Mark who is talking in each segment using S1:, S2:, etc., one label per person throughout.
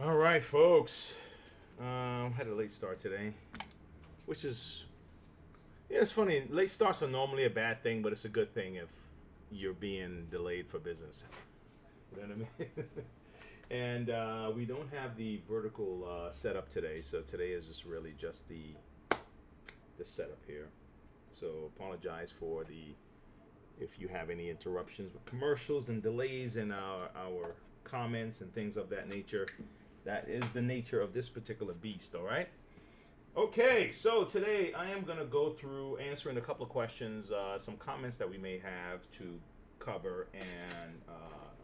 S1: All right, folks. Had a late start today, which is yeah, it's funny. Late starts are normally a bad thing, but it's a good thing if you're being delayed for business. You know what I mean? And we don't have the vertical setup today, so today is just really just the setup here. So apologize for the if you have any interruptions with commercials and delays in our comments and things of that nature. That is the nature of this particular beast, all right? Okay, so today I am going to go through answering a couple of questions, some comments that we may have to cover, and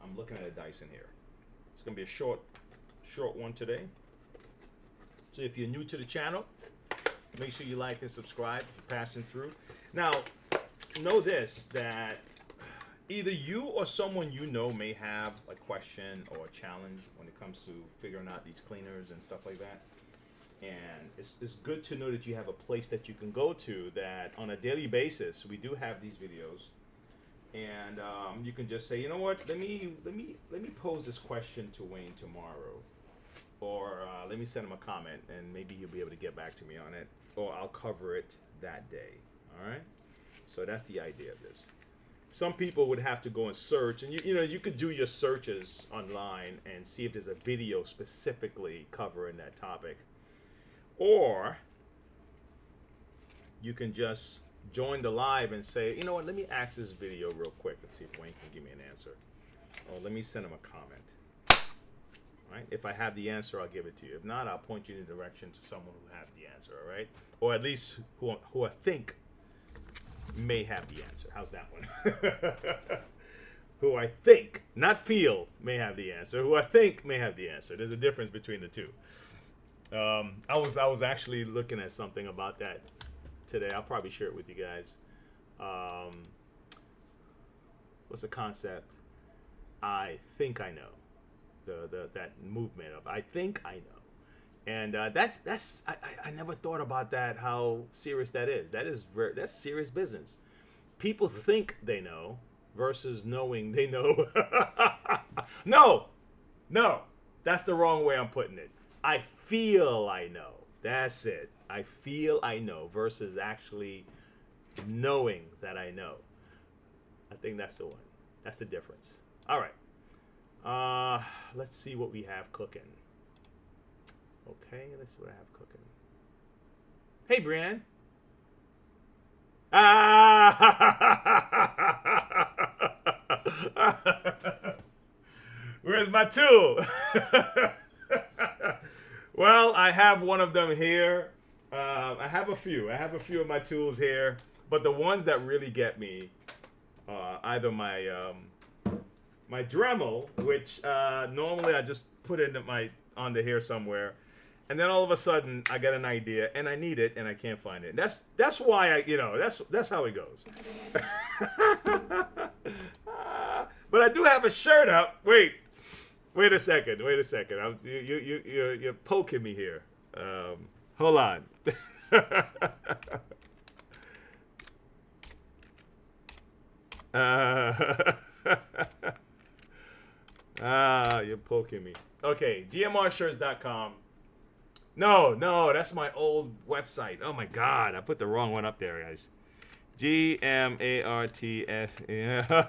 S1: I'm looking at a Dyson here. It's going to be a short one today. So if you're new to the channel, make sure you like and subscribe if you're passing through. Now, know this, that either you or someone you know may have a question or a challenge when it comes to figuring out these cleaners and stuff like that. And it's good to know that you have a place that you can go to that on a daily basis. We do have these videos, and you can just say, you know what, let me pose this question to Wayne tomorrow, or let me send him a comment, and maybe he'll be able to get back to me on it, or I'll cover it that day. All right. So that's the idea of this. Some people would have to go and search, and you could do your searches online and see if there's a video specifically covering that topic. Or you can just join the live and say, you know what, let me ask this video real quick and see if Wayne can give me an answer. Or let me send him a comment. All right? If I have the answer, I'll give it to you. If not, I'll point you in the direction to someone who has the answer, all right? Or at least who I think may have the answer. How's that one? Who I think, not feel, may have the answer. Who I think may have the answer. There's a difference between the two. I was actually looking at something about that today. I'll probably share it with you guys. What's the concept? I think I know. That movement of I think I know. And that's I never thought about that, how serious that is. That's serious business. People think they know versus knowing they know. No, that's the wrong way I'm putting it. I feel I know. That's it. I feel I know versus actually knowing that I know. I think that's the one. That's the difference. All right. Let's see what we have cooking. Okay, let's see what I have cooking. Hey, Brian. Where's my tool? Well, I have one of them here. I have a few. I have a few of my tools here, but the ones that really get me, either my my Dremel, which normally I just put it under here somewhere. And then all of a sudden, I get an idea, and I need it, and I can't find it. That's why that's how it goes. But I do have a shirt up. Wait a second. You're poking me here. Hold on. You're poking me. Okay, gmrshirts.com. No, that's my old website. Oh my God, I put the wrong one up there, guys. GMARTS. Yeah.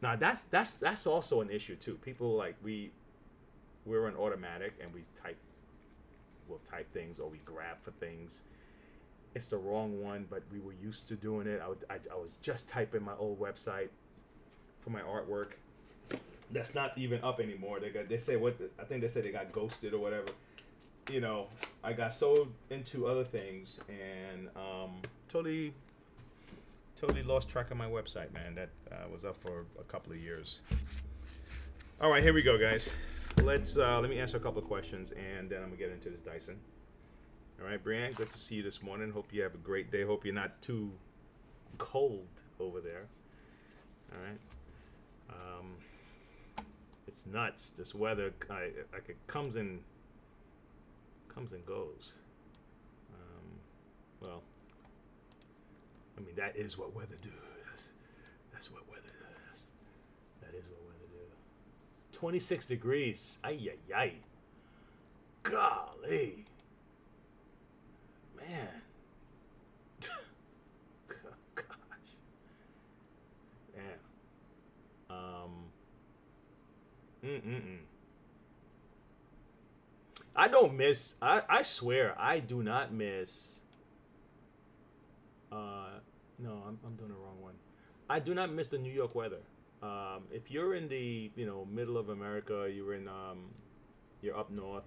S1: Now that's also an issue too. People like we're an automatic and we'll type things or we grab for things. It's the wrong one, but we were used to doing it. I was just typing my old website for my artwork. That's not even up anymore. They say I think they said they got ghosted or whatever. I got so into other things and totally lost track of my website, man. That was up for a couple of years. All right, here we go, guys. Let me answer a couple of questions and then I'm gonna get into this Dyson. All right, Brianne, good to see you this morning. Hope you have a great day. Hope you're not too cold over there. All right. It's nuts. This weather, it comes and goes. Well, I mean, that is what weather do. That's what weather does. That is what weather do. 26 degrees. Ay, ay, ay. Golly. Man. Gosh. Man. I don't miss. I swear, I do not miss. No, I'm doing the wrong one. I do not miss the New York weather. If you're in the middle of America, you're up north.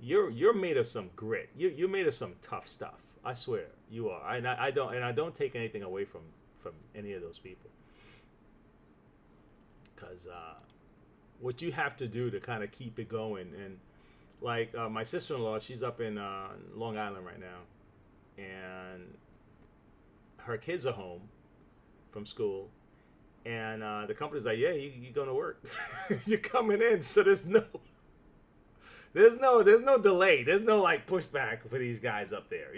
S1: You're made of some grit. You're made of some tough stuff. I swear you are. I don't take anything away from any of those people. Because what you have to do to kind of keep it going, and like my sister-in-law, she's up in Long Island right now, and her kids are home from school, and the company's like, yeah, you're going to work. You're coming in, so there's no delay. There's no like pushback for these guys up there.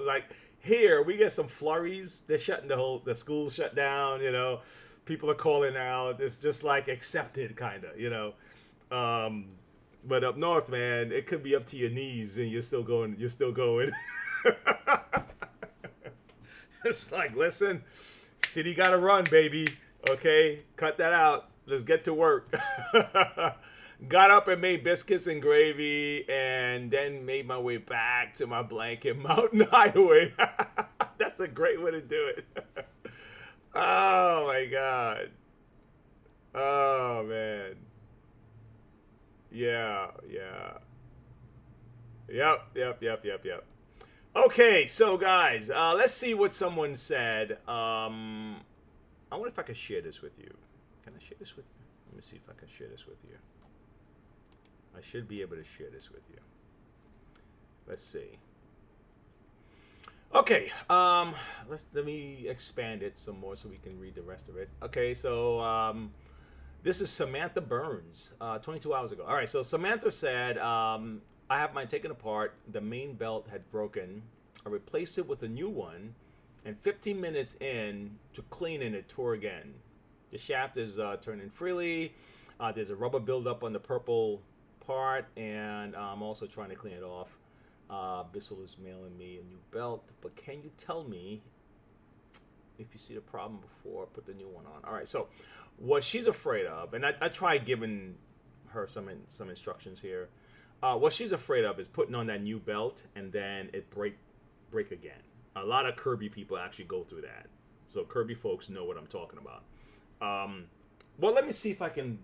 S1: Like here we get some flurries. They're shutting the school shut down. People are calling out. It's just like accepted, kind of. But up north, man, it could be up to your knees, and you're still going. It's like, listen, city gotta run, baby. Okay, cut that out. Let's get to work. Got up and made biscuits and gravy, and then made my way back to my blanket mountain hideaway. That's a great way to do it. Oh my God. Oh man. Yeah. Yep. Okay, so guys, let's see what someone said. I wonder if I can share this with you. Can I share this with you? Let me see if I can share this with you. I should be able to share this with you. Let's see. Okay, let me expand it some more so we can read the rest of it. Okay, so this is Samantha Burns, 22 hours ago. All right, so Samantha said, I have mine taken apart. The main belt had broken. I replaced it with a new one, and 15 minutes in to cleaning it tore again. The shaft is turning freely. There's a rubber buildup on the purple part, and I'm also trying to clean it off. Bissell is mailing me a new belt, but can you tell me if you see the problem before I put the new one on? All right, so what she's afraid of, and I tried giving her some instructions here. What she's afraid of is putting on that new belt and then it break again. A lot of Kirby people actually go through that, so Kirby folks know what I'm talking about. Well, let me see if I can.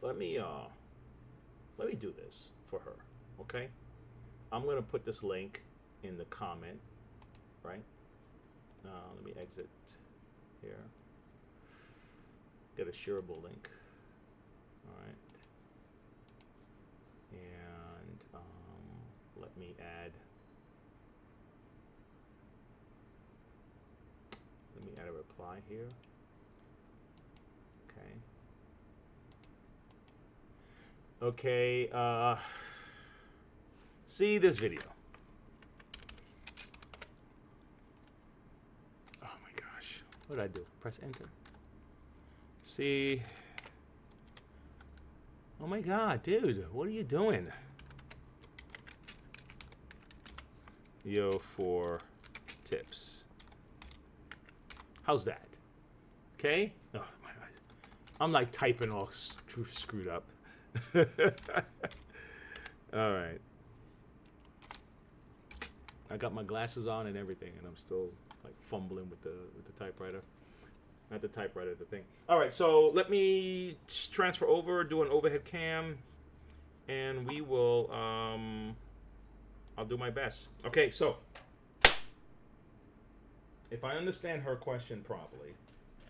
S1: Let me do this for her, okay? I'm gonna put this link in the comment, right? Let me exit here. Get a shareable link. All right. And let me add a reply here. Okay, see this video. Oh my gosh, what did I do? Press enter. See. Oh my God, dude, what are you doing? Yo for tips. How's that? Okay? Oh my God. I'm like typing all screwed up. All right. I got my glasses on and everything, and I'm still like fumbling with the typewriter. Not the typewriter, the thing. All right, so let me transfer over, do an overhead cam, and we will. I'll do my best. Okay, so if I understand her question properly,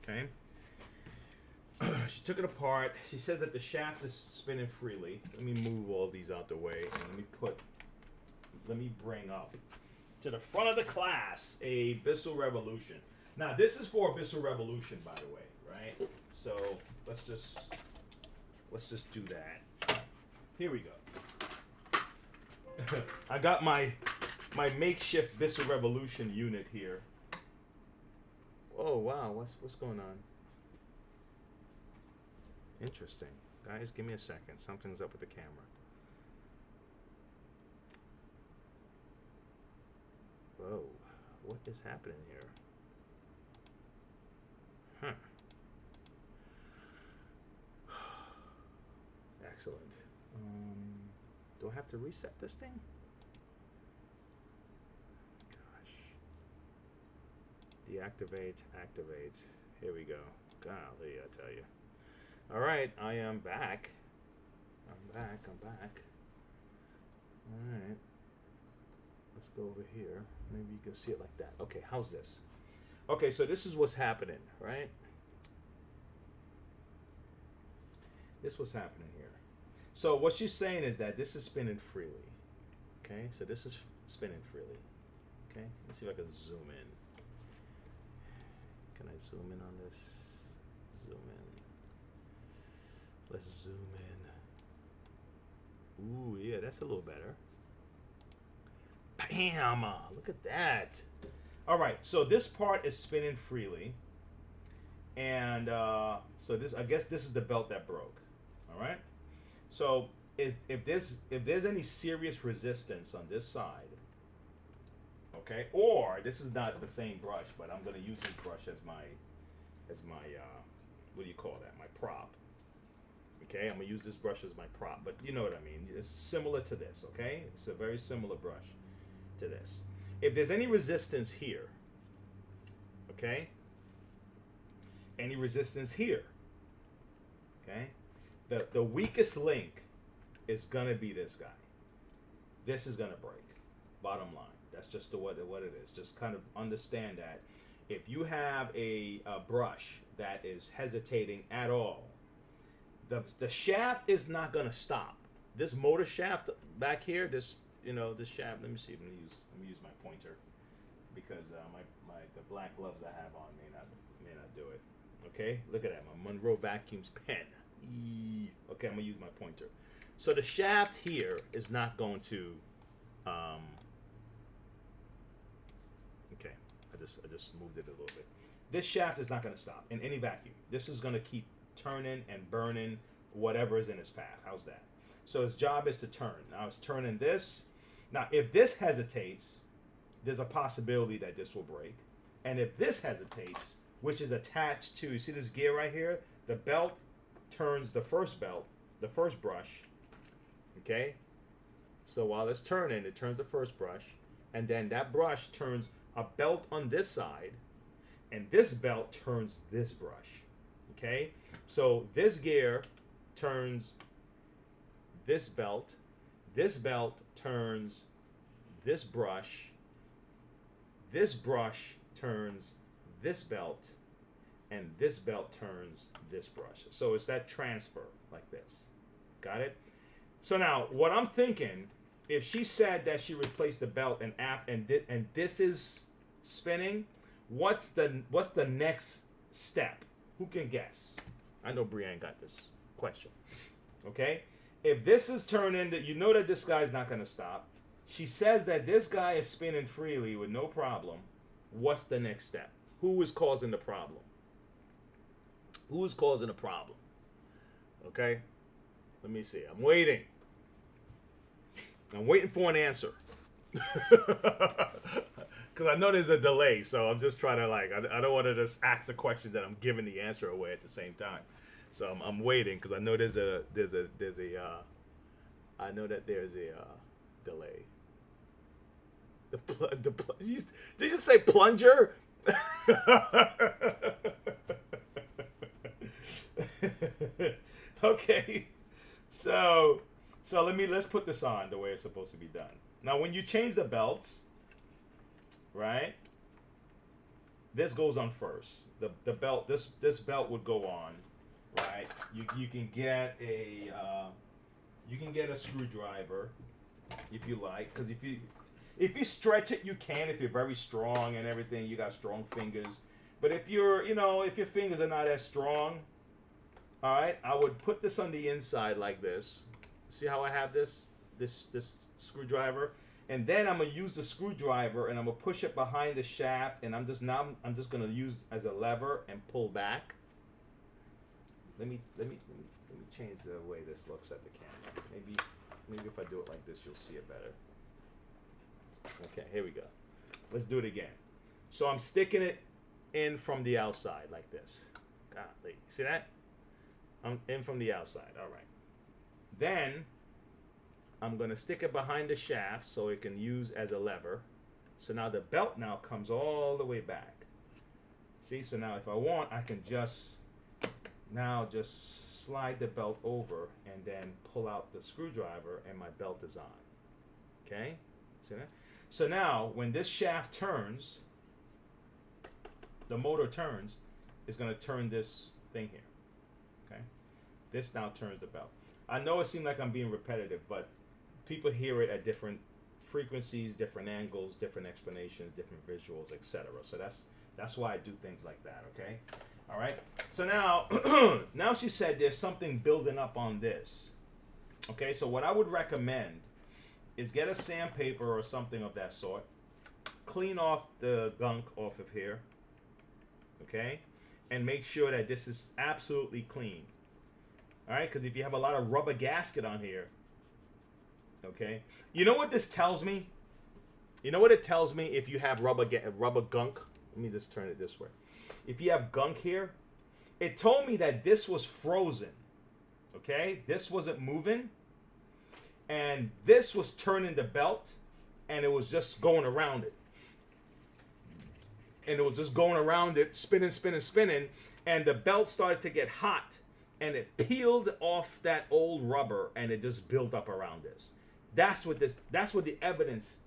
S1: okay. She took it apart. She says that the shaft is spinning freely. Let me move all these out the way, and let me bring up to the front of the class a Bissell Revolution. Now, this is for a Bissell Revolution, by the way, right? So let's just do that. Here we go. I got my makeshift Bissell Revolution unit here. Oh wow, what's going on? Interesting. Guys, give me a second. Something's up with the camera. Whoa. What is happening here? Huh. Excellent. Do I have to reset this thing? Gosh. Deactivate, activate. Here we go. Golly, I tell you. All right, I am back. I'm back. All right. Let's go over here. Maybe you can see it like that. Okay, how's this? Okay, so this is what's happening, right? This is what's happening here. So what she's saying is that this is spinning freely. Okay, so this is spinning freely. Okay, let's see if I can zoom in. Can I zoom in on this? Zoom in. Let's zoom in. Ooh, yeah, that's a little better. Bam! Look at that. All right, so this part is spinning freely, and so this, I guess, this is the belt that broke. All right. So if there's any serious resistance on this side, okay, or this is not the same brush, but I'm going to use this brush as my what do you call that? My prop. Okay, I'm going to use this brush as my prop, but you know what I mean. It's similar to this, okay? It's a very similar brush to this. If there's any resistance here, okay, any resistance here, okay, the weakest link is going to be this guy. This is going to break. Bottom line. That's just what it is. Just kind of understand that if you have a brush that is hesitating at all, the shaft is not going to stop. This motor shaft back here, this shaft. Let me see. Let me use my pointer because the black gloves I have on may not do it. Okay, look at that. My Monroe vacuums pen. Okay, I'm gonna use my pointer. So the shaft here is not going to. Okay, I just moved it a little bit. This shaft is not going to stop in any vacuum. This is going to keep turning and burning whatever is in its path. How's that? So its job is to turn. Now it's turning this. Now if this hesitates, there's a possibility that this will break. And if this hesitates, which is attached to, you see this gear right here? The belt turns the first brush. Okay? So while it's turning, it turns the first brush. And then that brush turns a belt on this side. And this belt turns this brush. Okay? So this gear turns this belt. This belt turns this brush. This brush turns this belt. And this belt turns this brush. So it's that transfer like this. Got it? So now, what I'm thinking, if she said that she replaced the belt and this is spinning, what's the next step? Who can guess? I know Brienne got this question. Okay? If this is turning, you know that this guy's not going to stop. She says that this guy is spinning freely with no problem. What's the next step? Who is causing the problem? Who is causing the problem? Okay? Let me see. I'm waiting. I'm waiting for an answer. Because I know there's a delay, so I'm just trying to I don't want to just ask the question that I'm giving the answer away at the same time. So I'm waiting because I know there's a I know that there's a delay. Did you just say plunger? Okay, so let's put this on the way it's supposed to be done. Now, when you change the belts, right? This goes on first. The belt, this belt would go on, right? You can get a screwdriver if you like, because if you stretch it, you can. If you're very strong and everything, you got strong fingers. But if if your fingers are not as strong, all right, I would put this on the inside like this. See how I have this screwdriver? And then I'm gonna use the screwdriver and I'm gonna push it behind the shaft, and I'm just gonna use as a lever and pull back. Let me Let me change the way this looks at the camera. Maybe if I do it like this, you'll see it better. Okay, here we go. Let's do it again. So I'm sticking it in from the outside like this. Golly, see that? I'm in from the outside. All right. Then I'm going to stick it behind the shaft so it can use as a lever. So now the belt now comes all the way back. See, so now if I want, I can just slide the belt over and then pull out the screwdriver and my belt is on. Okay? See that? So now when this shaft turns, the motor turns, it's going to turn this thing here. Okay? This now turns the belt. I know it seemed like I'm being repetitive, but people hear it at different frequencies, different angles, different explanations, different visuals, etc. So that's why I do things like that, okay? All right? So now, now she said there's something building up on this. Okay, so what I would recommend is get a sandpaper or something of that sort. Clean off the gunk off of here, okay? And make sure that this is absolutely clean. All right, because if you have a lot of rubber gasket on here, okay? You know what this tells me? You know what it tells me if you have rubber gunk? Let me just turn it this way. If you have gunk here, it told me that this was frozen, okay? This wasn't moving, and this was turning the belt, and it was just going around it. And it was just going around it, spinning, spinning, spinning, and the belt started to get hot, and it peeled off that old rubber, and it just built up around this. That's what the evidence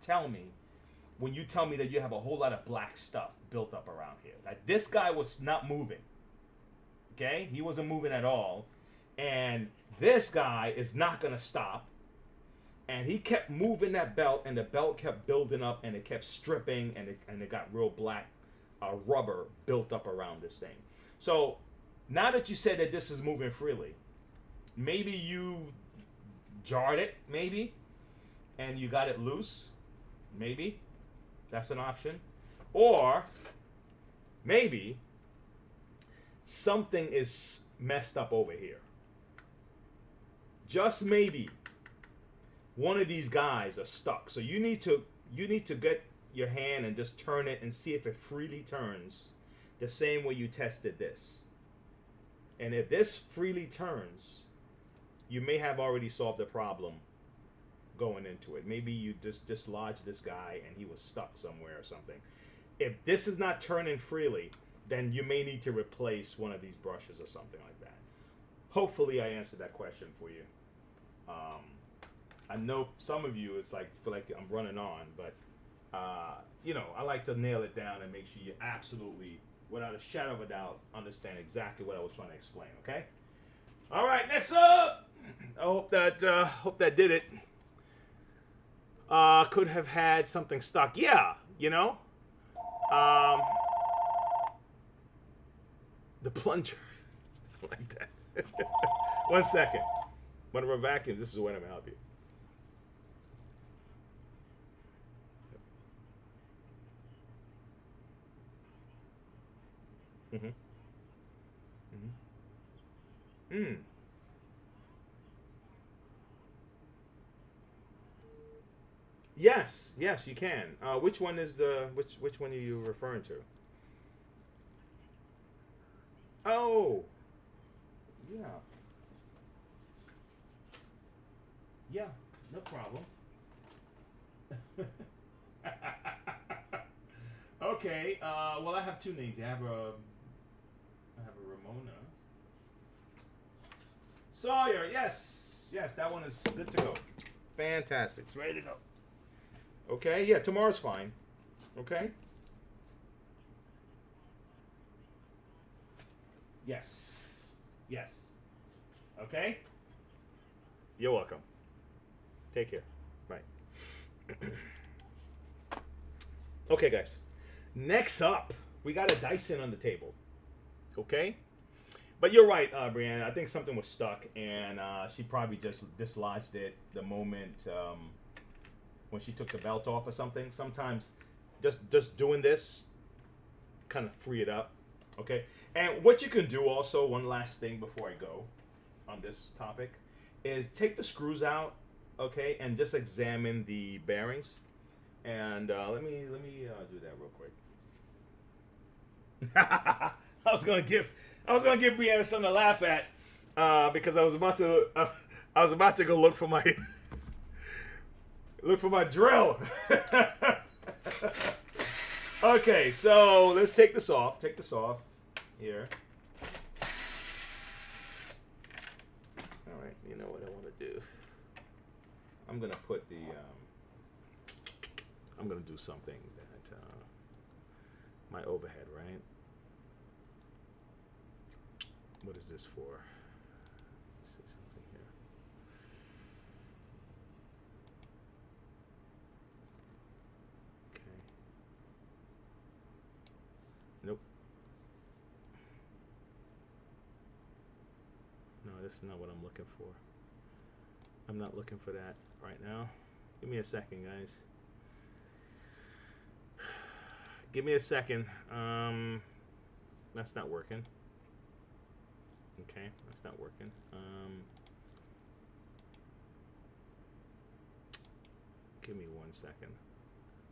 S1: tell me when you tell me that you have a whole lot of black stuff built up around here. Like this guy was not moving. Okay? He wasn't moving at all. And this guy is not going to stop. And he kept moving that belt, and the belt kept building up, and it kept stripping, and it got real black rubber built up around this thing. So now that you said that this is moving freely, maybe you jarred it, maybe, and you got it loose, maybe. That's an option. Or maybe something is messed up over here. Just maybe one of these guys are stuck. So you need to get your hand and just turn it and see if it freely turns the same way you tested this. And if this freely turns, you may have already solved the problem going into it. Maybe you just dislodged this guy and he was stuck somewhere or something. If this is not turning freely, then you may need to replace one of these brushes or something like that. Hopefully I answered that question for you. I know some of you, it's like, feel like I'm running on, but you know, I like to nail it down and make sure you absolutely, without a shadow of a doubt, understand exactly what I was trying to explain, okay? All right, next up! I hope that did it. Could have had something stuck. Yeah, you know? The plunger. Like that. 1 second. One of our vacuums, this is when I'm gonna help you. Mm-hmm. Mm-hmm. Mm. Yes, yes, you can. Which one is which one are you referring to? Oh, yeah, yeah, no problem. Okay. Well, I have two names. I have a Ramona. Sawyer. Yes, yes, that one is good to go. Fantastic. It's ready to go. Okay, yeah, tomorrow's fine. Okay? Yes. Yes. Okay? You're welcome. Take care. Bye. Okay, guys. Next up, we got a Dyson on the table. Okay? But you're right, Brianna. I think something was stuck, and she probably just dislodged it the moment when she took the belt off or something. Sometimes just doing this kind of free it up. Okay? And what you can do also, one last thing before I go, on this topic is take the screws out, okay, and just examine the bearings. And let me do that real quick. I was gonna give Brianna something to laugh at because I was about to go look for my drill. Okay, so let's take this off. Take this off here. All right, you know what I want to do? I'm gonna put the. I'm gonna do something that my overhead, right? What is this for? Let's see something here. Okay. Nope. No, this is not what I'm looking for. I'm not looking for that right now. Give me a second, guys. Give me a second. That's not working. Okay, that's not working. Give me 1 second.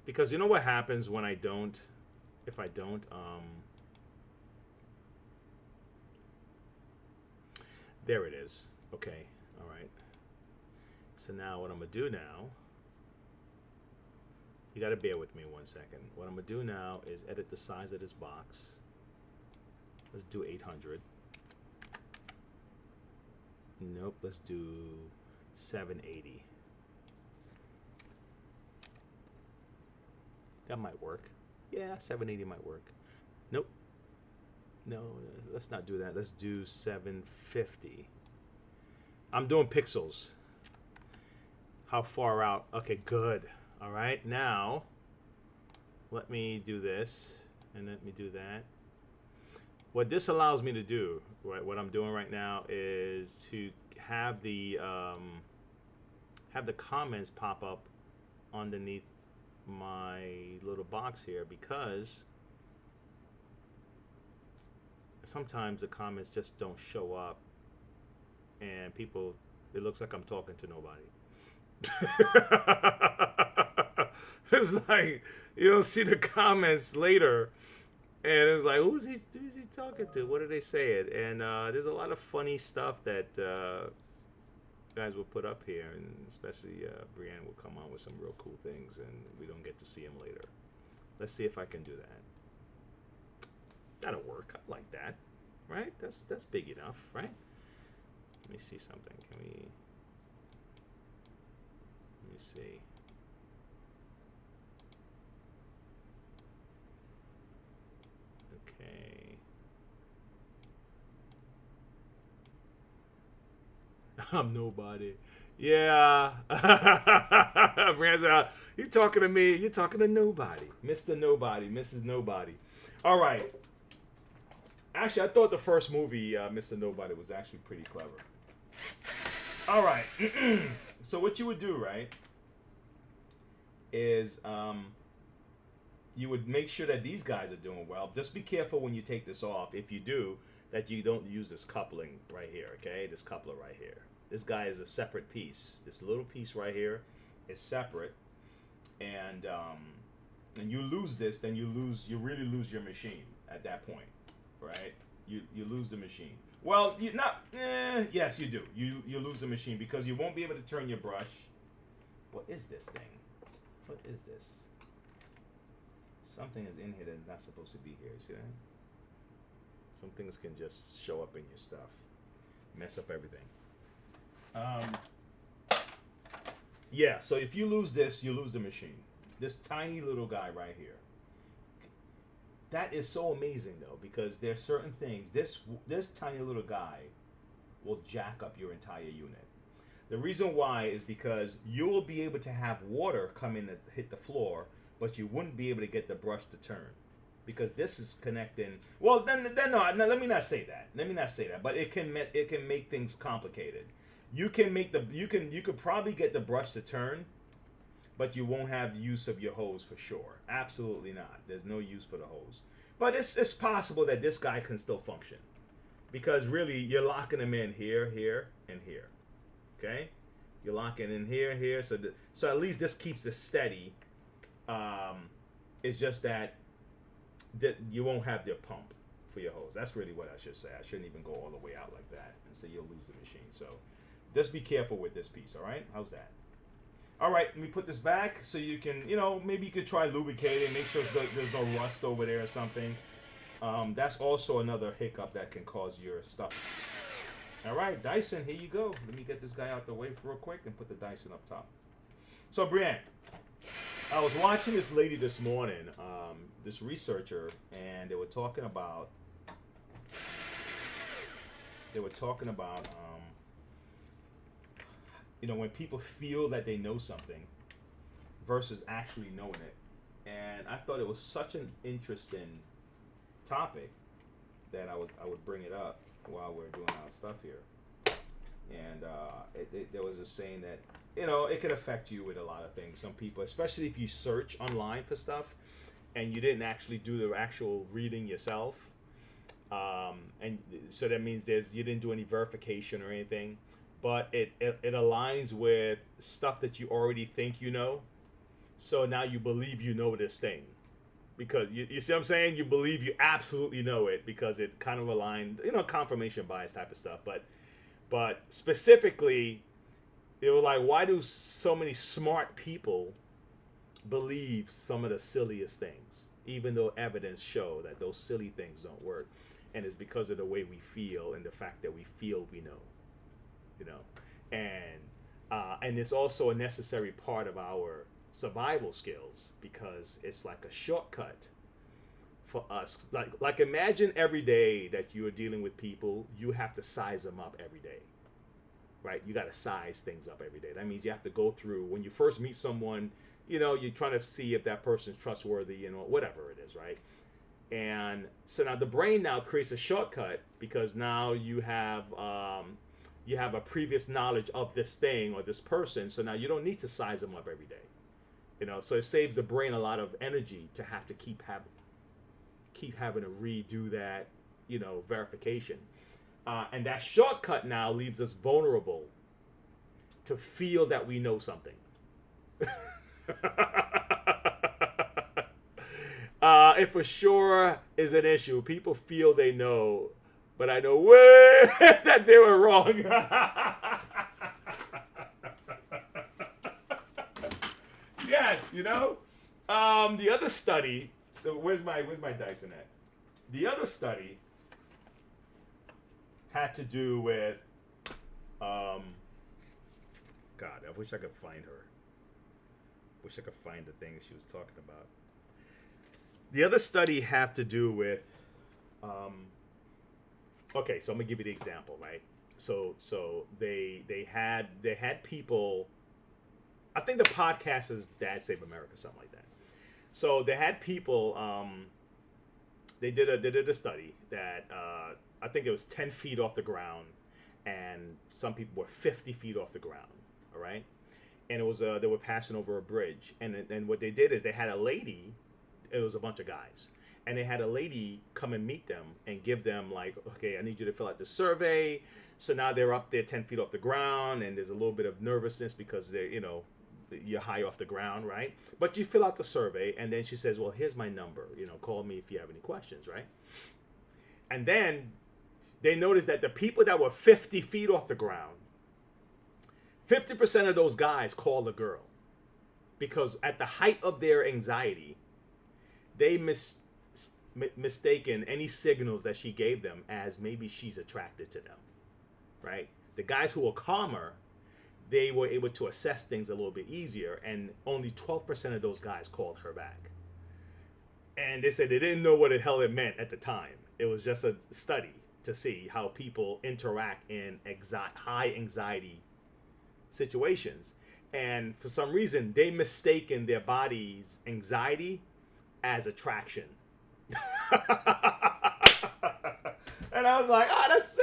S1: Because you know what happens when I don't, if I don't, there it is. Okay, all right. So now what I'm gonna do now, you gotta bear with me 1 second. What I'm gonna do now is edit the size of this box. Let's do 800. Nope, let's do 780. That might work. Yeah, 780 might work. Nope. No, let's not do that. Let's do 750. I'm doing pixels. How far out? Okay, good. All right, now let me do this and let me do that. What this allows me to do, right, what I'm doing right now is to have the comments pop up underneath my little box here, because sometimes the comments just don't show up and people, it looks like I'm talking to nobody. It's like you don't see the comments later, and it's like, who's he talking to? What are they saying? And there's a lot of funny stuff that guys will put up here, and especially Brianna will come on with some real cool things, and we don't get to see them later. Let's see if I can do that. That'll work. I like that, right? That's big enough, right? Let me see something. Let me see. Okay. I'm nobody. Yeah. You talking to me? You're talking to nobody. Mr. Nobody, Mrs. Nobody. All right. Actually, I thought the first movie, Mr. Nobody, was actually pretty clever. All right. So what you would do, right, is you would make sure that these guys are doing well. Just be careful when you take this off, if you do, that you don't use this coupling right here, okay? This coupler right here. This guy is a separate piece. This little piece right here is separate, and you lose this, then you really lose your machine at that point, right? You lose the machine. Well, yes, you do. You lose the machine because you won't be able to turn your brush. What is this thing? What is this? Something is in here that's not supposed to be here. See that? Some things can just show up in your stuff, mess up everything. Yeah, so if you lose this, you lose the machine. This tiny little guy right here. That is so amazing, though, because there's certain things. This tiny little guy will jack up your entire unit. The reason why is because you will be able to have water come in and hit the floor, but you wouldn't be able to get the brush to turn, because this is connecting. Well, then no, let me not say that. Let me not say that. But it can make things complicated. You could probably get the brush to turn, but you won't have use of your hose for sure. Absolutely not. There's no use for the hose. But it's possible that this guy can still function. because really you're locking them in here, here, and here. Okay, you're locking in here, here. So at least this keeps it steady. It's just that you won't have the pump for your hose. That's really what I should say. I shouldn't even go all the way out like that, and so you'll lose the machine. So just be careful with this piece. All right, how's that? All right, let me put this back so you can, maybe you could try lubricating, make sure there's no rust over there or something. That's also another hiccup that can cause your stuff. All right, Dyson, here you go. Let me get this guy out the way real quick and put the Dyson up top. So, Brianne, I was watching this lady this morning, this researcher, and they were talking about when people feel that they know something versus actually knowing it. And I thought it was such an interesting topic that I would bring it up while we're doing our stuff here. And there was a saying that, it could affect you with a lot of things. Some people, especially if you search online for stuff and you didn't actually do the actual reading yourself. And so that means you didn't do any verification or anything. But it aligns with stuff that you already think you know. So now you believe you know this thing. Because, you see what I'm saying? You believe you absolutely know it because it kind of aligned, confirmation bias type of stuff. But specifically, they were like, why do so many smart people believe some of the silliest things? Even though evidence show that those silly things don't work. And it's because of the way we feel and the fact that we feel we know. And it's also a necessary part of our survival skills because it's like a shortcut for us. Like imagine every day that you are dealing with people, you have to size them up every day, right? You got to size things up every day. That means you have to go through when you first meet someone, you're trying to see if that person's trustworthy and whatever it is, right? And so now the brain now creates a shortcut because now you have a previous knowledge of this thing or this person, so now you don't need to size them up every day. So it saves the brain a lot of energy to have to keep having to redo that, verification. And that shortcut now leaves us vulnerable to feel that we know something. It for sure is an issue. People feel they know, but I know way that they were wrong. Yes, the other study. Where's my Dyson at? The other study had to do with. God, I wish I could find her. Wish I could find the thing she was talking about. The other study had to do with. Okay, so I'm gonna give you the example, right? So they had people. I think the podcast is Dad Save America, something like that. So they had people. They did a study that I think it was 10 feet off the ground, and some people were 50 feet off the ground. All right, and it was they were passing over a bridge, and what they did is they had a lady. It was a bunch of guys. And they had a lady come and meet them and give them like, okay, I need you to fill out the survey. So now they're up there 10 feet off the ground, and there's a little bit of nervousness because they're, you're high off the ground, right? But you fill out the survey, and then she says, well, here's my number. Call me if you have any questions, right? And then they noticed that the people that were 50 feet off the ground, 50% of those guys called a girl. Because at the height of their anxiety, they mistaken any signals that she gave them as maybe she's attracted to them, right? The guys who were calmer, they were able to assess things a little bit easier, and only 12% of those guys called her back. And they said they didn't know what the hell it meant at the time. It was just a study to see how people interact in high anxiety situations. And for some reason, they mistaken their body's anxiety as attraction. And I was like, that's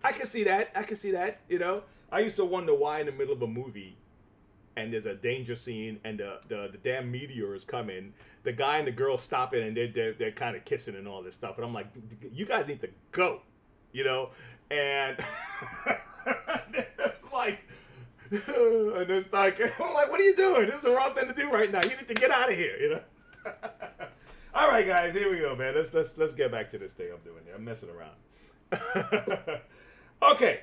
S1: I can see that. I used to wonder why in the middle of a movie and there's a danger scene, and the damn meteor is coming. The guy and the girl stop it, and they're kind of kissing and all this stuff. And I'm like, you guys need to go, you know? And it's like, and it's like, I'm like, what are you doing? This is the wrong thing to do right now. You need to get out of here, you know? All right, guys, here we go, man. Let's get back to this thing I'm doing here. I'm messing around. Okay.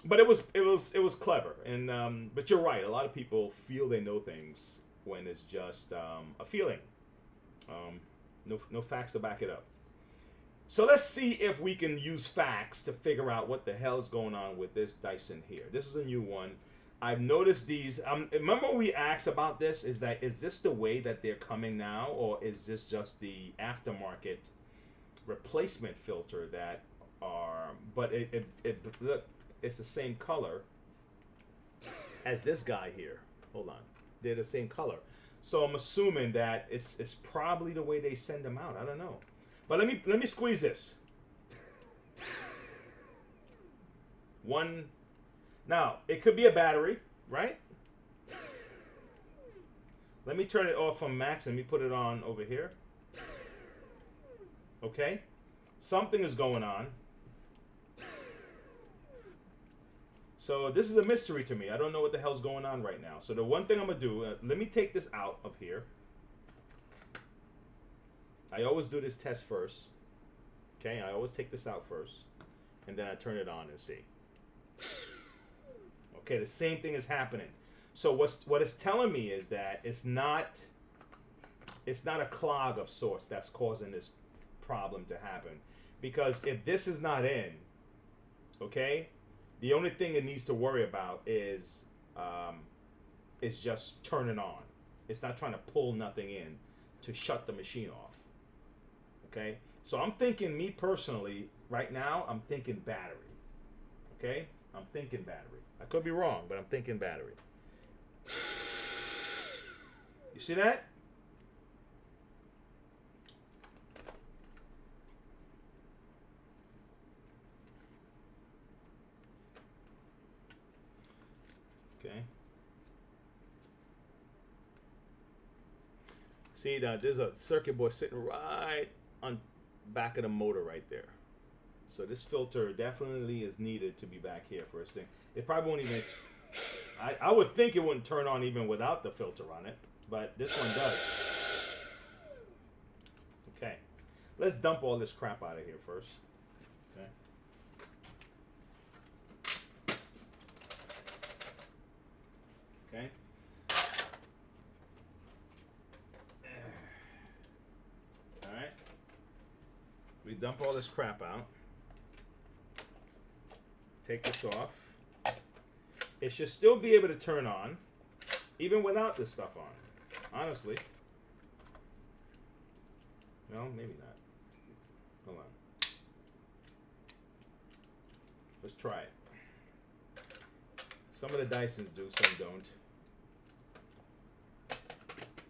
S1: But it was clever, and but you're right. A lot of people feel they know things when it's just a feeling. No facts to back it up. So let's see if we can use facts to figure out what the hell's going on with this Dyson here. This is a new one. I've noticed these. Remember we asked about this? Is this the way that they're coming now, or is this just the aftermarket replacement filter that are? But it look. It's the same color as this guy here. Hold on. They're the same color. So I'm assuming that it's probably the way they send them out. I don't know. But let me squeeze this. One. Now, it could be a battery, right? Let me turn it off from max and let me put it on over here. Okay? Something is going on. So this is a mystery to me. I don't know what the hell's going on right now. So the one thing I'm going to do, let me take this out of here. I always do this test first. Okay, I always take this out first. And then I turn it on and see. Okay, the same thing is happening. So what it's telling me is that it's not a clog of sorts that's causing this problem to happen. Because if this is not in, okay, the only thing it needs to worry about is just turning on. It's not trying to pull nothing in to shut the machine off. Okay? So I'm thinking, me personally, right now, I'm thinking battery. Okay? I'm thinking battery. I could be wrong, but I'm thinking battery. You see that? Okay. See, there's a circuit board sitting right on back of the motor right there. So this filter definitely is needed to be back here first thing. It probably won't even... I would think it wouldn't turn on even without the filter on it, but this one does. Okay. Let's dump all this crap out of here first. Okay. Okay. All right. We dump all this crap out. Take this off. It should still be able to turn on, even without this stuff on. Honestly. No, maybe not. Hold on. Let's try it. Some of the Dysons do, some don't.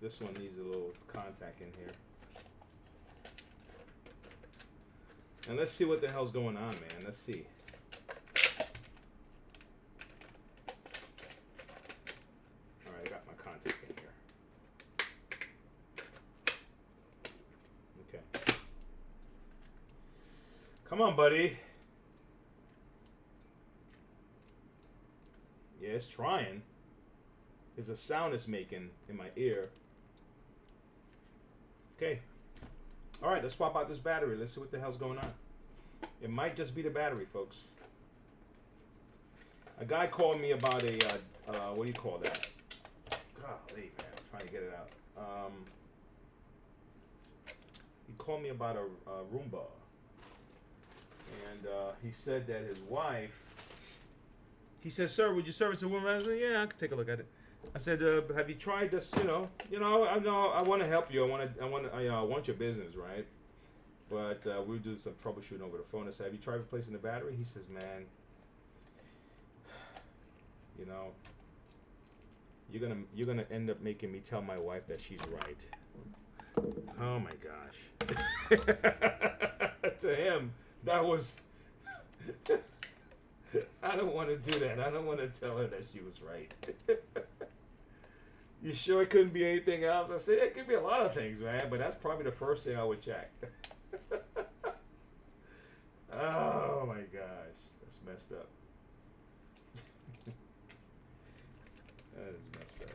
S1: This one needs a little contact in here. And let's see what the hell's going on, man. Let's see. Alright, I got my contact in here. Okay. Come on, buddy. Yeah, it's trying. There's a sound it's making in my ear. Okay. Alright, let's swap out this battery. Let's see what the hell's going on. It might just be the battery, folks. A guy called me about a, what do you call that? Golly, man, I'm trying to get it out. He called me about a Roomba. And he said that his wife, he said, "Sir, would you service a Roomba?" I said, "Yeah, I could take a look at it." I said, "Have you tried this? I know, I want to help you. I want your business, right? But we'll do some troubleshooting over the phone." I said, "Have you tried replacing the battery?" He says, "Man, you're gonna end up making me tell my wife that she's right." Oh my gosh! To him, that was. I don't want to do that. I don't want to tell her that she was right. You sure it couldn't be anything else? I said it could be a lot of things, man, but that's probably the first thing I would check. Oh my gosh, that's messed up. That is messed up.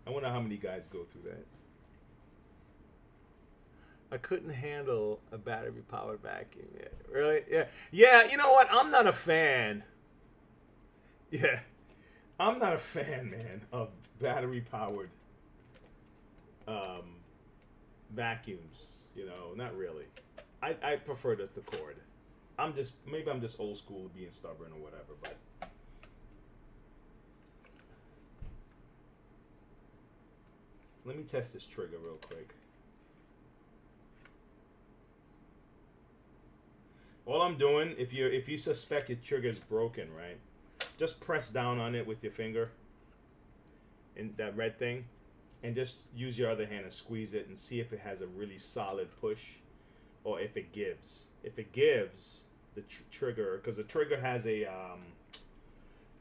S1: I wonder how many guys go through that. I couldn't handle a battery-powered vacuum. Yeah, really? Yeah. Yeah, you know what? I'm not a fan. Yeah. I'm not a fan, man, of battery-powered um, vacuums. You know, not really. I prefer the cord. Maybe I'm just old school being stubborn or whatever, but let me test this trigger real quick. All I'm doing, if you suspect your trigger is broken, right, just press down on it with your finger, in that red thing, and just use your other hand and squeeze it and see if it has a really solid push, or if it gives. If it gives, the trigger, because the trigger has a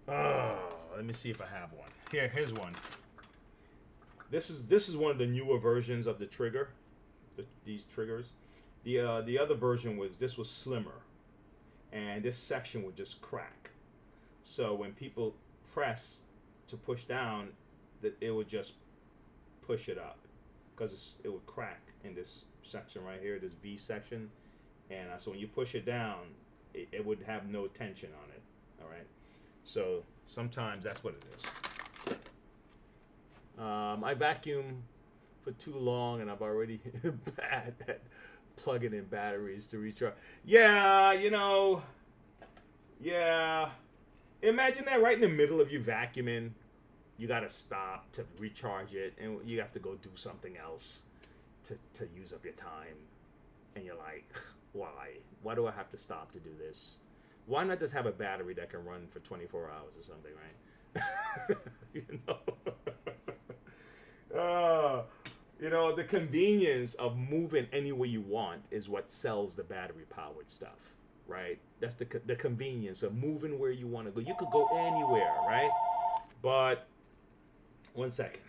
S1: let me see if I have one. Here's one. This is one of the newer versions of the trigger, these triggers. The other version was slimmer, and this section would just crack. So when people press to push down, that it would just push it up, because it would crack in this section right here, this V section, and so when you push it down, it would have no tension on it. All right, so sometimes that's what it is. I vacuum for too long, and I've already bad at plugging in batteries to recharge. Yeah, you know. Yeah. Imagine that right in the middle of you vacuuming, you gotta stop to recharge it, and you have to go do something else to use up your time. And you're like, why? Why do I have to stop to do this? Why not just have a battery that can run for 24 hours or something, right? You know? You know, the convenience of moving any way you want is what sells the battery-powered stuff, right? That's the convenience of moving where you want to go. You could go anywhere, right? But, one second.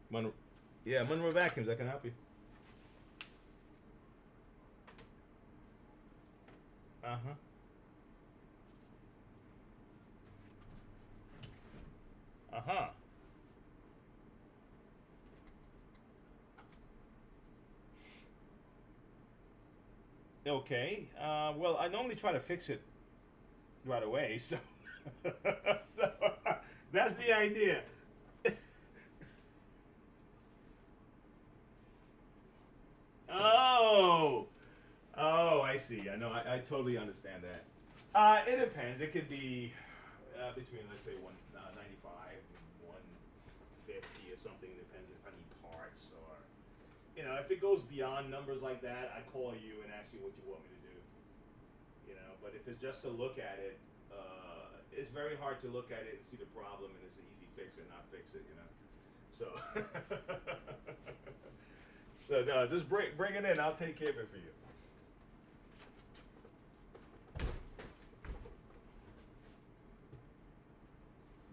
S1: Monroe Vacuums, I can help you. Uh-huh. Uh-huh. Okay. Well, I normally try to fix it right away, so so that's the idea. Oh, oh, I see. I know. I totally understand that. It depends. It could be between, let's say, 195 and 150 or something. Depends if I need parts, or if it goes beyond numbers like that, I call you and ask you what you want me to do. But if it's just to look at it, it's very hard to look at it and see the problem, and it's an easy fix and not fix it. So, so no, just bring it in. I'll take care of it for you.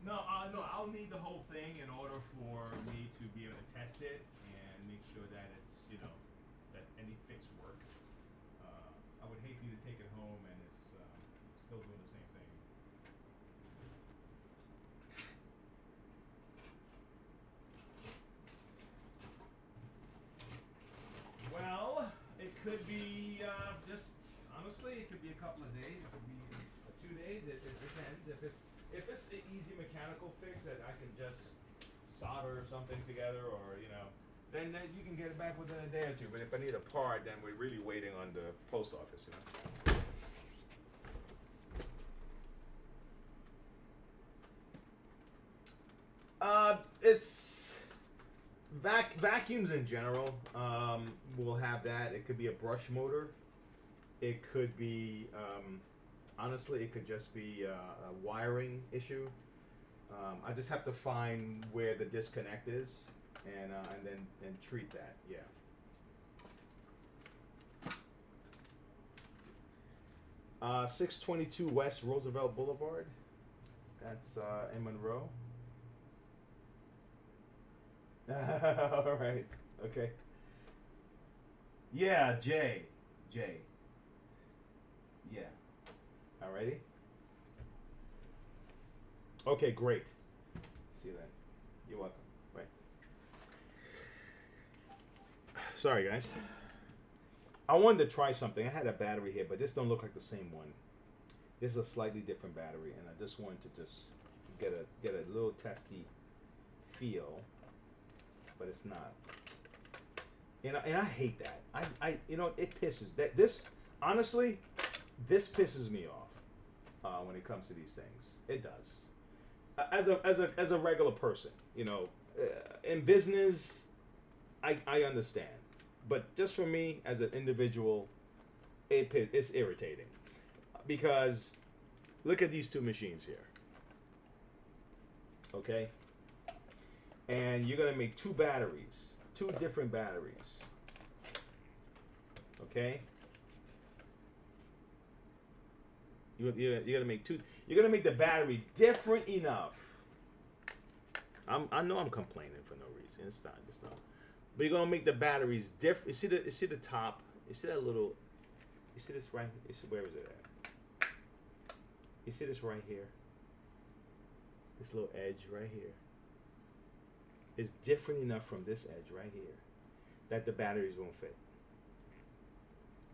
S1: No, I'll need the whole thing in order for me to be able to test it and make sure that it's, that any fix work. I would hate for you to take it home and it's still doing the same thing. Well, it could be honestly, it could be a couple of days. It could be 2 days. It depends. If it's an easy mechanical fix that I can just solder something together, or then you can get it back within a day or two. But if I need a part, then we're really waiting on the post office. It's vacuums in general will have that. It could be a brush motor. It could be, honestly, it could just be a wiring issue. I just have to find where the disconnect is, and then treat that. Yeah. 622 West Roosevelt Boulevard. That's in Monroe. All right. Okay. Yeah, J. Yeah. Alrighty. Okay, great. See you then. You're welcome. Right. Sorry, guys. I wanted to try something. I had a battery here, but this don't look like the same one. This is a slightly different battery, and I just wanted to just get a little testy feel, but it's not. And I hate that. I it pisses that this honestly, this pisses me off when it comes to these things. It does. As a regular person, in business, I understand, but just for me as an individual, it's irritating because look at these two machines here. Okay, and you're gonna make two different batteries. Okay, you're gonna make two. You're gonna make the battery different enough. I know I'm complaining for no reason. It's not. But you're gonna make the batteries different. You see the top. You see that little. You see this right. Where is it at? You see this right here. This little edge right here is different enough from this edge right here that the batteries won't fit.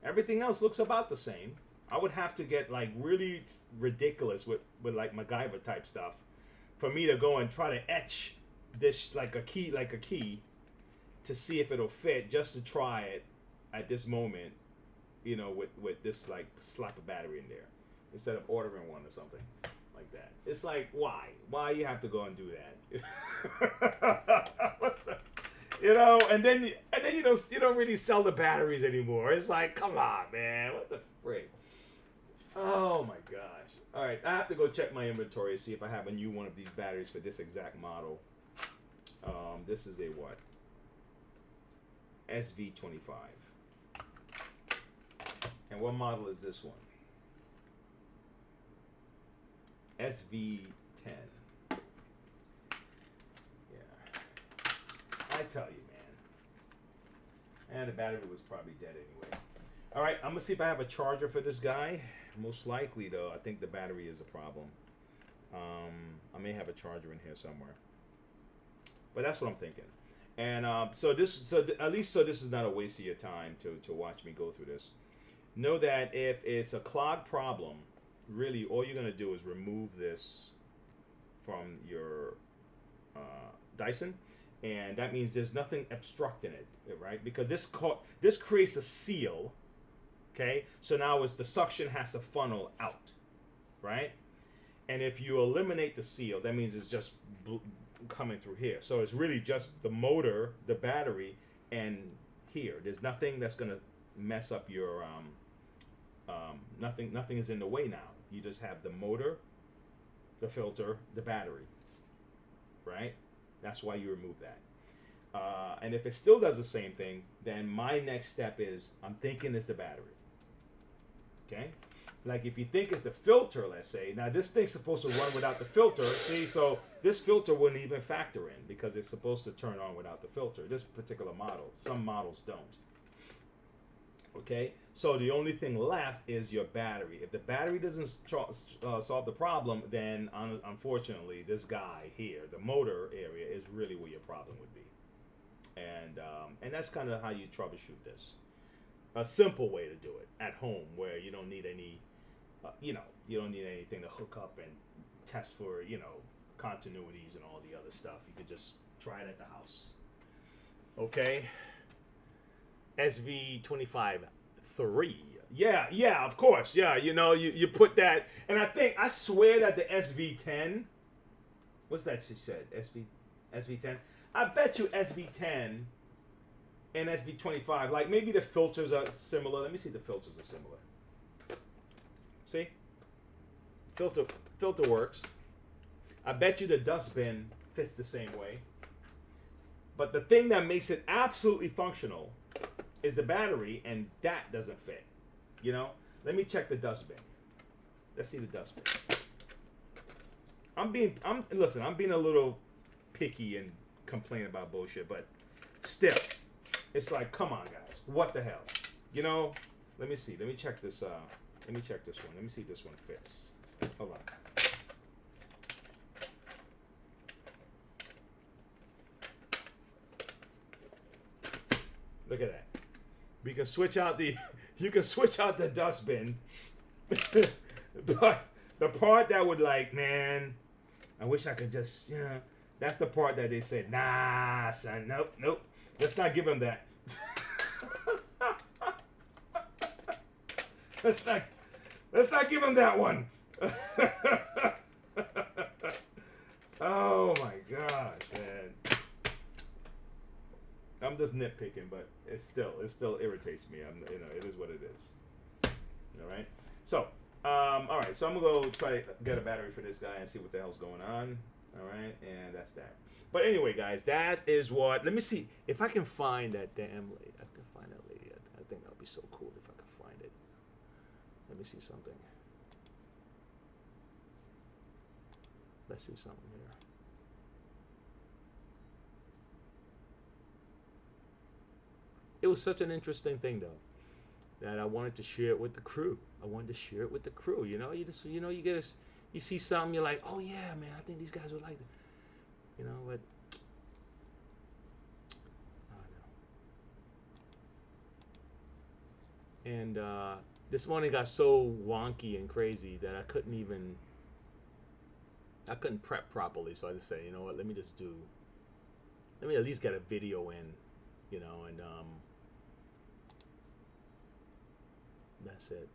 S1: Everything else looks about the same. I would have to get like really ridiculous with like MacGyver type stuff for me to go and try to etch this like a key to see if it'll fit, just to try it at this moment, with this like slap a battery in there instead of ordering one or something like that. It's like, why you have to go and do that? What's that? And then you don't really sell the batteries anymore. It's like, come on, man, what the frick? Oh my gosh. All right, I have to go check my inventory to see if I have a new one of these batteries for this exact model. This is a what? SV25. And what model is this one? SV10. Yeah. I tell you, man. And the battery was probably dead anyway. All right, I'm going to see if I have a charger for this guy. Most likely, though, I think the battery is a problem. I may have a charger in here somewhere. But that's what I'm thinking. And this is not a waste of your time to watch me go through this. Know that if it's a clog problem, really all you're going to do is remove this from your Dyson, and that means there's nothing obstructing it, right? Because this creates a seal, okay? So now the suction has to funnel out, right? And if you eliminate the seal, that means it's just coming through here. So it's really just the motor, the battery, and here. There's nothing that's going to mess up your nothing is in the way now. You just have the motor, the filter, the battery, right? That's why you remove that. And if it still does the same thing, then my next step is I'm thinking it's the battery. Okay? Like if you think it's the filter, let's say, now this thing's supposed to run without the filter. See, so this filter wouldn't even factor in because it's supposed to turn on without the filter. This particular model. Some models don't. Okay? So the only thing left is your battery. If the battery doesn't solve the problem, then unfortunately this guy here, the motor area, is really where your problem would be. And that's kind of how you troubleshoot this. A simple way to do it at home, where you don't need any, you don't need anything to hook up and test for, continuities and all the other stuff. You could just try it at the house. Okay. SV25 3. Yeah, of course. Yeah, you put that, and I swear that the SV10, what's that she said? SV10. I bet you SV10 and SV25, like maybe the filters are similar. Let me see if the filters are similar. See? Filter works. I bet you the dustbin fits the same way. But the thing that makes it absolutely functional is the battery, and that doesn't fit. Let me check the dustbin. Let's see the dustbin. Listen, I'm being a little picky and complaining about bullshit, but still, it's like, come on, guys, what the hell? You know, let me see. Let me check this. Let me check this one. Let me see if this one fits. Hold on. Look at that. We can switch out the. You can switch out the dustbin, but the part that would like, man, I wish I could just, you know, that's the part that they said, nah, son, nope, nope. Let's not give him that. Let's not give him that one. Oh my gosh, man. I'm just nitpicking, but it still irritates me. You know, it is what it is. All right. So, all right. So I'm gonna go try to get a battery for this guy and see what the hell's going on. All right, and that's that. But anyway, guys, that is what. Let me see if I can find that damn lady. I can find that lady. I think that would be so cool if I could find it. Let me see something. Let's see something here. It was such an interesting thing, though, that I wanted to share it with the crew. You know, you see something, you're like, oh yeah, man, I think these guys would like it. You know, but I don't know. And this morning got so wonky and crazy that I couldn't prep properly. So I just said, you know what, let me at least get a video in, you know, and that's it.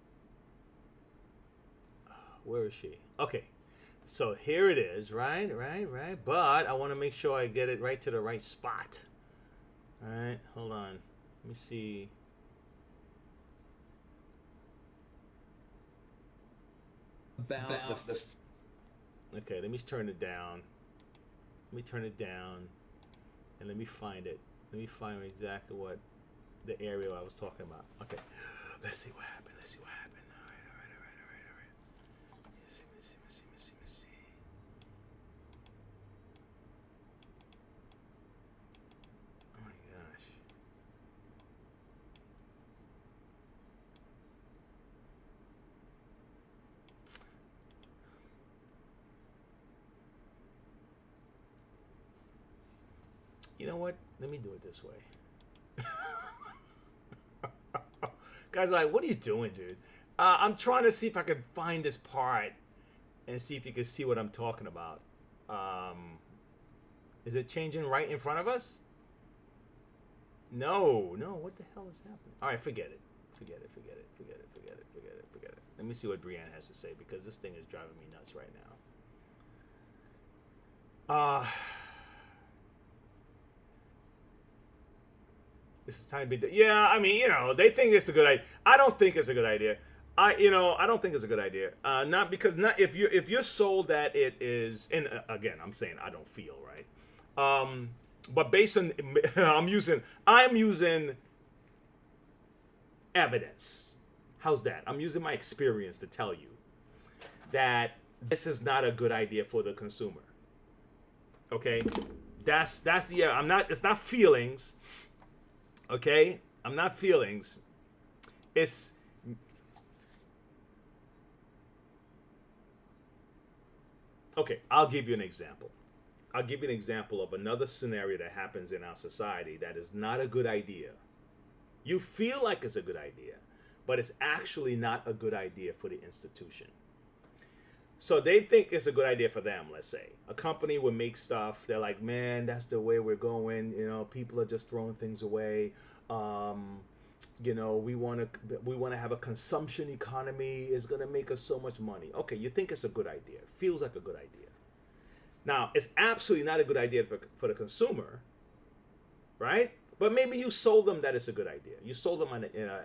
S1: Where is she? Okay, so here it is, right. But I want to make sure I get it right to the right spot. All right, hold on. Let me see. Okay, let me turn it down. And let me find it. Let me find exactly what the area I was talking about. Okay, let's see what happened. All right. Let's see. Oh my gosh. You know what? Let me do it this way. Guys are like, what are you doing, dude? I'm trying to see if I can find this part and see if you can see what I'm talking about. Is it changing right in front of us? No. What the hell is happening? All right, forget it. Let me see what Brianne has to say, because this thing is driving me nuts right now. This is tiny bit. Yeah, I mean, you know, they think it's a good idea. I don't think it's a good idea. I don't think it's a good idea. Not because if you're sold that it is, and again, I'm saying I don't feel right. But based on, I'm using evidence. How's that? I'm using my experience to tell you that this is not a good idea for the consumer. Okay, that's the. I'm not. It's not feelings. Okay, I'm not feelings. It's okay. I'll give you an example. Of another scenario that happens in our society that is not a good idea. You feel like it's a good idea, but it's actually not a good idea for the institution. So they think it's a good idea for them, let's say. A company would make stuff, they're like, man, that's the way we're going. You know, people are just throwing things away. You know, we want to have a consumption economy. It's going to make us so much money. Okay, you think it's a good idea. Feels like a good idea. Now, it's absolutely not a good idea for the consumer, right? But maybe you sold them that it's a good idea. You sold them on it. You know,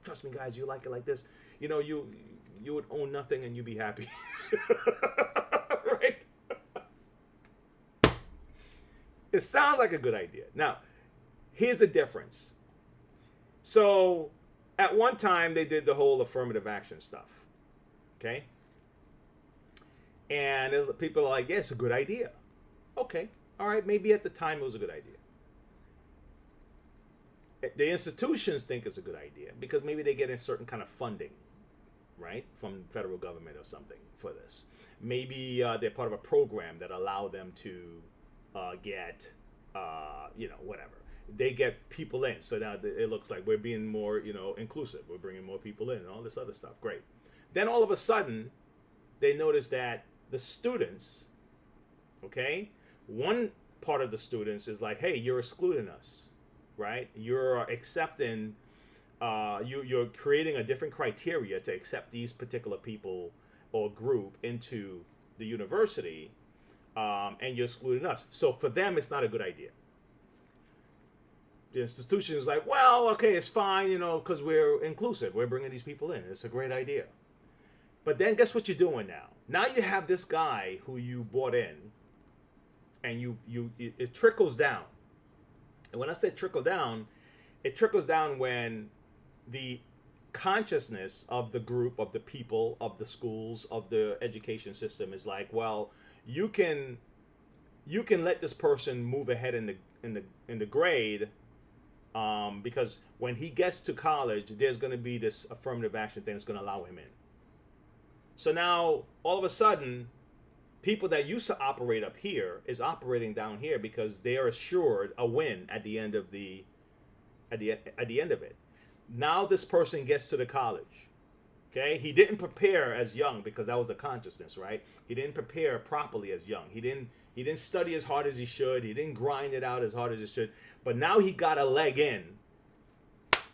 S1: trust me, guys, you like it like this. You know, you would own nothing and you'd be happy. Right? It sounds like a good idea. Now, here's the difference. So, at one time, they did the whole affirmative action stuff. Okay? And people are like, yeah, it's a good idea. Okay, all right, maybe at the time it was a good idea. The institutions think it's a good idea because maybe they get a certain kind of funding, right, from federal government or something for this. Maybe they're part of a program that allow them to get, whatever. They get people in, so now it looks like we're being more, inclusive. We're bringing more people in and all this other stuff. Great. Then all of a sudden, they notice that the students, okay, one part of the students is like, hey, you're excluding us, right? You're accepting, you're creating a different criteria to accept these particular people or group into the university, and you're excluding us. So for them, it's not a good idea. The institution is like, well, okay, it's fine, because we're inclusive. We're bringing these people in. It's a great idea. But then guess what you're doing now? Now you have this guy who you brought in, and it trickles down. And when I say trickle down, it trickles down when the consciousness of the group, of the people, of the schools, of the education system is like, well, you can let this person move ahead in the grade, because when he gets to college, there's going to be this affirmative action thing that's going to allow him in. So now all of a sudden, people that used to operate up here is operating down here because they are assured a win at the end of at the end of it. Now this person gets to the college. Okay, he didn't prepare as young because that was the consciousness, right? He didn't prepare properly as young. He didn't study as hard as he should. He didn't grind it out as hard as he should. But now he got a leg in,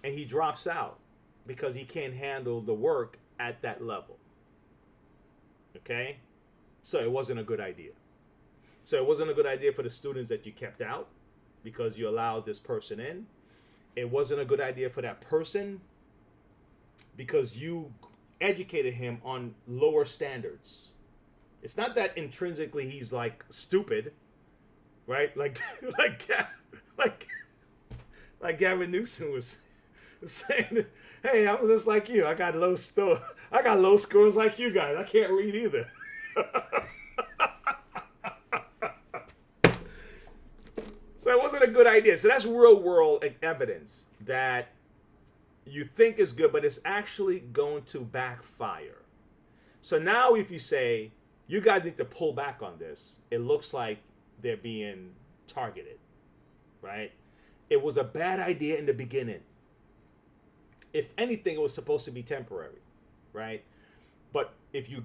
S1: and he drops out because he can't handle the work at that level. Okay, so it wasn't a good idea. So it wasn't a good idea for the students that you kept out because you allowed this person in. It wasn't a good idea for that person because you educated him on lower standards. It's not that intrinsically he's like stupid, right? Like Gavin Newsom was saying, "Hey, I'm just like you. I got low scores like you guys. I can't read either." So it wasn't a good idea. So that's real world evidence that you think is good, but it's actually going to backfire. So now if you say, you guys need to pull back on this, it looks like they're being targeted, right? It was a bad idea in the beginning. If anything, it was supposed to be temporary, right? But if you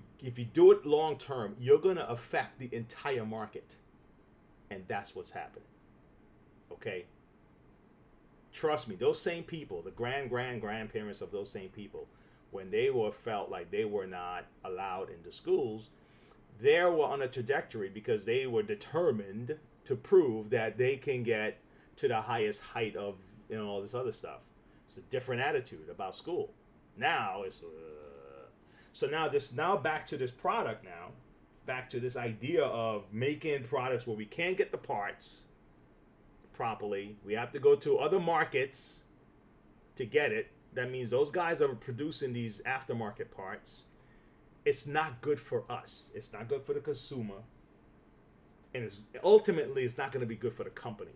S1: do it long term, you're going to affect the entire market. And that's what's happening. Okay? Trust me, those same people, the grandparents of those same people, when they felt like they were not allowed into schools, they were on a trajectory because they were determined to prove that they can get to the highest height of all this other stuff. It's a different attitude about school. Now it's so now back to this product now, back to this idea of making products where we can't get the parts properly. We have to go to other markets to get it. That means those guys are producing these aftermarket parts. It's not good for us. It's not good for the consumer. And ultimately, it's not going to be good for the company.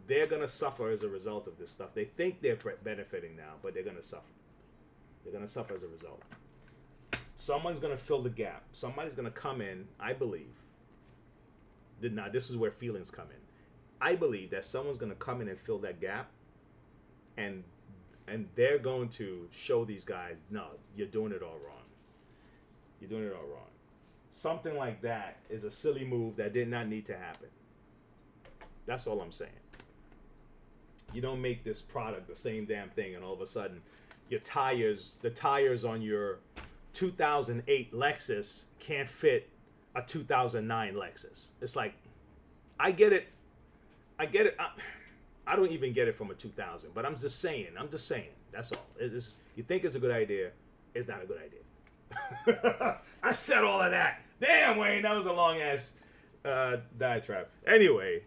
S1: They're going to suffer as a result of this stuff. They think they're benefiting now, but they're going to suffer. They're going to suffer as a result. Someone's going to fill the gap. Somebody's going to come in, I believe. Now, this is where feelings come in. I believe that someone's going to come in and fill that gap, and they're going to show these guys, no, you're doing it all wrong. You're doing it all wrong. Something like that is a silly move that did not need to happen. That's all I'm saying. You don't make this product the same damn thing, and all of a sudden, the tires on your 2008 Lexus can't fit a 2009 Lexus. It's like, I get it. I don't even get it from a 2000, but I'm just saying. That's all. You think it's a good idea, it's not a good idea. I said all of that. Damn, Wayne, that was a long ass diatribe. Anyway,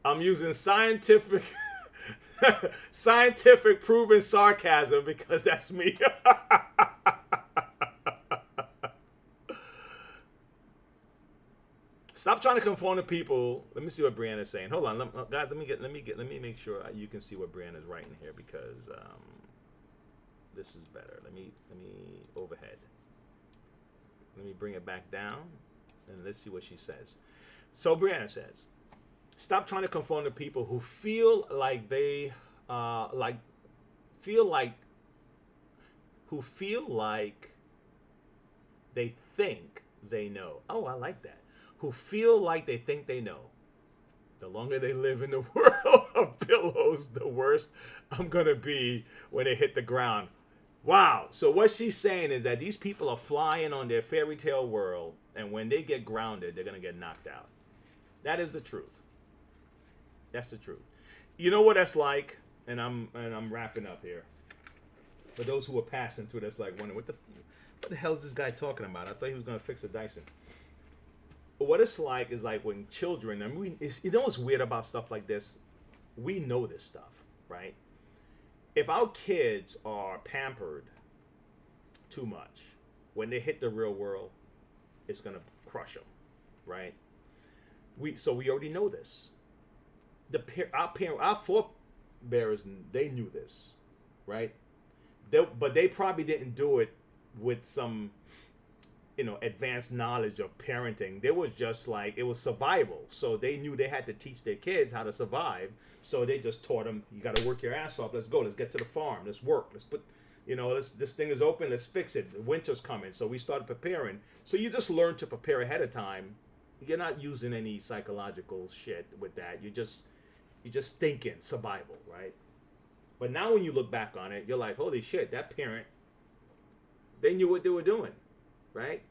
S1: I'm using scientific proven sarcasm because that's me. Stop trying to conform to people. Let me see what Brianna's saying. Hold on, guys. Let me make sure you can see what Brianna's writing here because this is better. Let me overhead. Let me bring it back down, and let's see what she says. So Brianna says, stop trying to conform to people who feel like they they think they know. Oh, I like that. Who feel like they think they know. The longer they live in the world of pillows, the worse I'm going to be when they hit the ground. Wow. So what she's saying is that these people are flying on their fairy tale world, and when they get grounded, they're going to get knocked out. That is the truth. That's the truth. You know what that's like? And I'm wrapping up here. For those who are passing through, that's like wondering, what the hell is this guy talking about? I thought he was going to fix a Dyson. What it's like is like when children, I mean, you know what's weird about stuff like this? We know this stuff, right? If our kids are pampered too much, when they hit the real world, it's going to crush them, right? So we already know this. Our forebears, they knew this, right? But they probably didn't do it with some, advanced knowledge of parenting. They was just like, it was survival. So they knew they had to teach their kids how to survive. So they just taught them, you got to work your ass off. Let's go. Let's get to the farm. Let's work. Let's put, this thing is open. Let's fix it. The winter's coming. So we started preparing. So you just learn to prepare ahead of time. You're not using any psychological shit with that. You're just thinking survival, right? But now when you look back on it, you're like, holy shit, that parent, they knew what they were doing, right?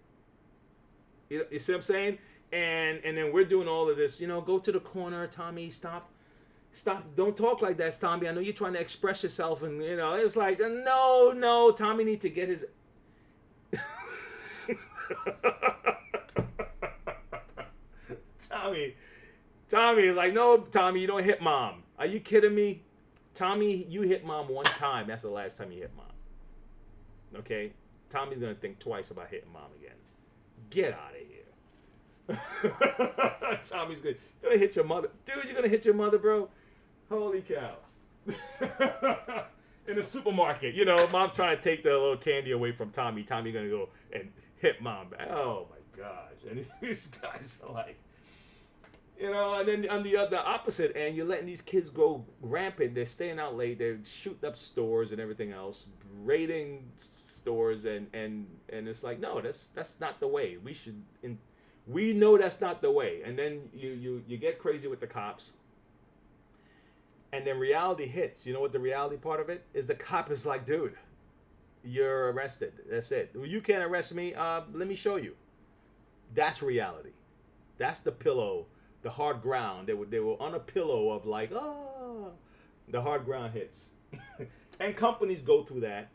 S1: You see what I'm saying? And then we're doing all of this, go to the corner, Tommy, stop, don't talk like that, Tommy. I know you're trying to express yourself, and it's like, no, Tommy need to get his Tommy is like, no, Tommy, you don't hit mom. Are you kidding me? Tommy, you hit mom one time. That's the last time you hit mom. Okay? Tommy's going to think twice about hitting mom again. Get out of here. Tommy's good. You're going to hit your mother. Dude, you're going to hit your mother, bro? Holy cow. In the supermarket, mom trying to take the little candy away from Tommy. Tommy going to go and hit mom. Oh, my gosh. And these guys are like, and then on the opposite end, you're letting these kids go rampant. They're staying out late. They're shooting up stores and everything else, raiding stores, and it's like, no, that's not the way. We know that's not the way. And then you get crazy with the cops, and then reality hits. You know what the reality part of it is? The cop is like, dude, you're arrested. That's it. You can't arrest me. Let me show you. That's reality. That's the pillow. The hard ground. They were on a pillow of like, the hard ground hits. And companies go through that.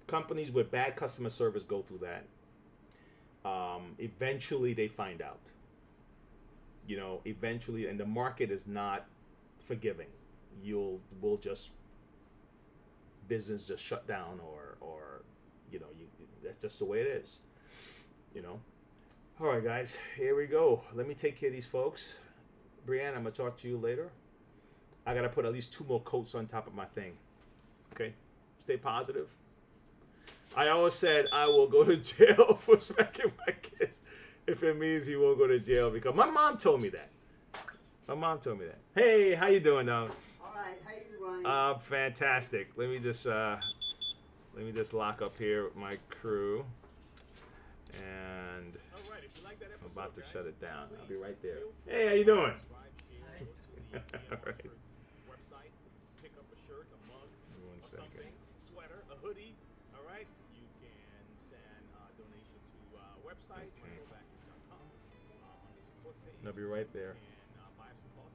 S1: Companies with bad customer service go through that. Eventually they find out. Eventually, and the market is not forgiving. Business just shut down or that's just the way it is. All right, guys, here we go. Let me take care of these folks. Brianne, I'm going to talk to you later. I got to put at least 2 more coats on top of my thing. Okay? Stay positive. I always said I will go to jail for smacking my kids if it means he won't go to jail, because my mom told me that. Hey, how you doing, dog?
S2: All right, how you doing?
S1: Fantastic. Let me just lock up here with my crew. And I'm about to shut it down. I'll be right there. Hey, how you doing? All right. Pick up a shirt, a mug, something, sweater, a hoodie. All right. You can send a donation to our website, monroevacs.com, on the support page. I'll be right there. And buy some coffee.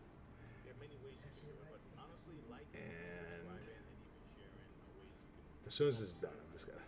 S1: There are many ways you can do it, but honestly, like and subscribe and even share. And ways you can. As soon as it's done, I'm just gonna.